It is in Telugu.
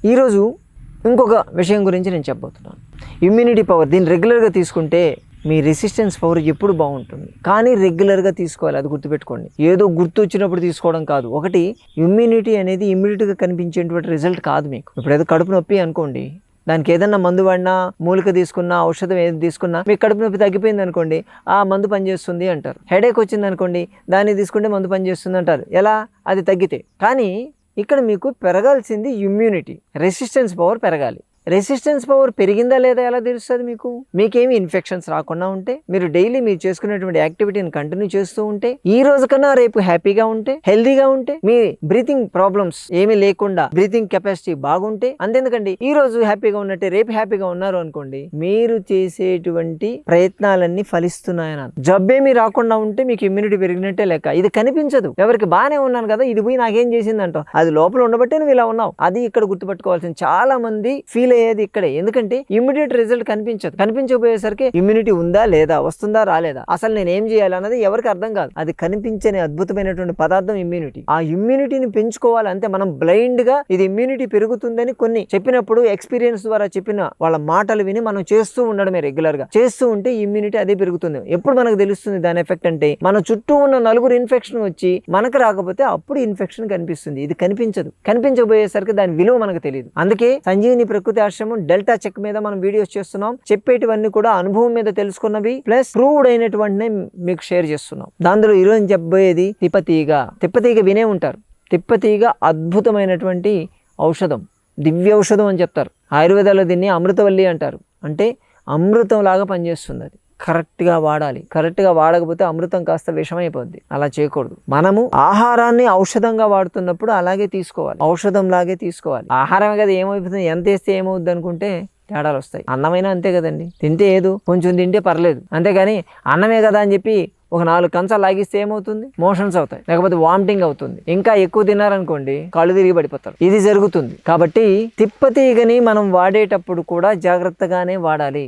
ఈరోజు ఇంకొక విషయం గురించి నేను చెప్పబోతున్నాను. Immunity power. దీన్ని రెగ్యులర్గా తీసుకుంటే మీ రెసిస్టెన్స్ పవర్ ఎప్పుడు బాగుంటుంది. కానీ రెగ్యులర్గా తీసుకోవాలి, అది గుర్తుపెట్టుకోండి. ఏదో గుర్తు వచ్చినప్పుడు తీసుకోవడం కాదు. ఒకటి, ఇమ్యూనిటీ అనేది ఇమ్మీడియట్గా కనిపించేటువంటి రిజల్ట్ కాదు. మీకు ఇప్పుడు ఏదో కడుపు నొప్పి అనుకోండి, దానికి ఏదన్నా మందు వాడినా, మూలిక తీసుకున్నా, ఔషధం ఏది తీసుకున్నా మీకు కడుపు నొప్పి తగ్గిపోయింది అనుకోండి, ఆ మందు పనిచేస్తుంది అంటారు. హెడేక్ వచ్చింది అనుకోండి, దాన్ని తీసుకుంటే మందు పనిచేస్తుంది అంటారు. ఎలా? అది తగ్గితే. కానీ ఇక్కడ మీకు పెరగాల్సింది ఇమ్యూనిటీ, రెసిస్టెన్స్ పవర్ పెరగాలి. రెసిస్టెన్స్ పవర్ పెరిగిందా లేదా ఎలా తెలుస్తుంది? మీకేమి ఇన్ఫెక్షన్స్ రాకుండా ఉంటే, మీరు డైలీ మీరు చేసుకునేటువంటి యాక్టివిటీని కంటిన్యూ చేస్తూ ఉంటే, ఈ రోజు కన్నా రేపు హ్యాపీగా ఉంటే, హెల్దీగా ఉంటే, మీ బ్రీతింగ్ ప్రాబ్లమ్స్ ఏమీ లేకుండా బ్రీతింగ్ కెపాసిటీ బాగుంటే, అంతేందుకండి ఈ రోజు హ్యాపీగా ఉన్నట్టే రేపు హ్యాపీగా ఉన్నారు అనుకోండి, మీరు చేసేటువంటి ప్రయత్నాలన్నీ ఫలిస్తున్నాయన. జబ్బేమీ రాకుండా ఉంటే మీకు ఇమ్యూనిటీ పెరిగినట్టే లెక్క. ఇది కనిపించదు. ఎవరికి బాగానే ఉన్నాను కదా, ఇది పోయి నాకేం చేసిందంటావు, అది లోపల ఉండబట్టే నువ్వు ఇలా ఉన్నావు. అది ఇక్కడ గుర్తుపెట్టుకోవాల్సింది. చాలా మంది ఫీల్ అయ్యేది ఇక్కడే. ఎందుకంటే ఇమ్మీడియట్ రిజల్ట్ కనిపించదు. కనిపించకపోయేసరికి ఇమ్యూనిటీ ఉందా లేదా, వస్తుందా రాలేదా, అసలు నేను ఏం చేయాలి అన్నది ఎవరికి అర్థం కాదు. అది కనిపించని అద్భుతమైనటువంటి పదార్థం ఇమ్యూనిటీ. ఆ ఇమ్యూనిటీని పెంచుకోవాలి. అంతే. మనం బ్లైండ్ గా ఇది ఇమ్యూనిటీ పెరుగుతుందని కొన్ని చెప్పినప్పుడు ఎక్స్పీరియన్స్ ద్వారా చెప్పిన వాళ్ళ మాటలు విని మనం చేస్తూ ఉండడమే. రెగ్యులర్ గా చేస్తూ ఉంటే ఇమ్యూనిటీ అదే పెరుగుతుంది. ఎప్పుడు మనకు తెలుస్తుంది దాని ఎఫెక్ట్ అంటే, మన చుట్టూ ఉన్న నలుగురు ఇన్ఫెక్షన్ వచ్చి మనకు రాకపోతే అప్పుడు ఇన్ఫెక్షన్ కనిపిస్తుంది. ఇది కనిపించదు. కనిపించబోయేసరికి దాని విలువ మనకు తెలియదు. అందుకే సంజీవిని ప్రకృతి ఆశ్రమం డెల్టా చెక్ మీద మనం వీడియోస్ చేస్తున్నాం. చెప్పేటివన్నీ కూడా అనుభవం మీద తెలుసుకున్నవి ప్లస్ ప్రూవ్డ్ అయినటువంటి మీకు షేర్ చేస్తున్నాం. దానిలో ఈరోజు చెప్పబోయేది తిప్పతీగ. తిప్పతీగ వినే ఉంటారు. తిప్పతీగ అద్భుతమైనటువంటి ఔషధం, దివ్య ఔషధం అని చెప్తారు. ఆయుర్వేదాలో దీన్ని అమృతవల్లి అంటారు. అంటే అమృతం లాగా పనిచేస్తుంది. అది కరెక్ట్గా వాడాలి. కరెక్ట్గా వాడకపోతే అమృతం కాస్త విషమైపోద్ది. అలా చేయకూడదు. మనము ఆహారాన్ని ఔషధంగా వాడుతున్నప్పుడు అలాగే తీసుకోవాలి, ఔషధం లాగే తీసుకోవాలి. ఆహారమే కదా, ఏమైపోతుంది, ఎంత వేస్తే ఏమవుద్ది అనుకుంటే తేడాలు వస్తాయి. అన్నమైనా అంతే కదండి. తింటే ఏదో కొంచెం తింటే పర్లేదు, అంతేగాని అన్నమే కదా అని చెప్పి ఒక 4 కంచాలు లాగిస్తే ఏమవుతుంది, మోషన్స్ అవుతాయి, లేకపోతే వామిటింగ్ అవుతుంది. ఇంకా ఎక్కువ తిన్నారనుకోండి కాళ్ళు తిరిగి పడిపోతారు. ఇది జరుగుతుంది. కాబట్టి తిప్పతీగని మనం వాడేటప్పుడు కూడా జాగ్రత్తగానే వాడాలి.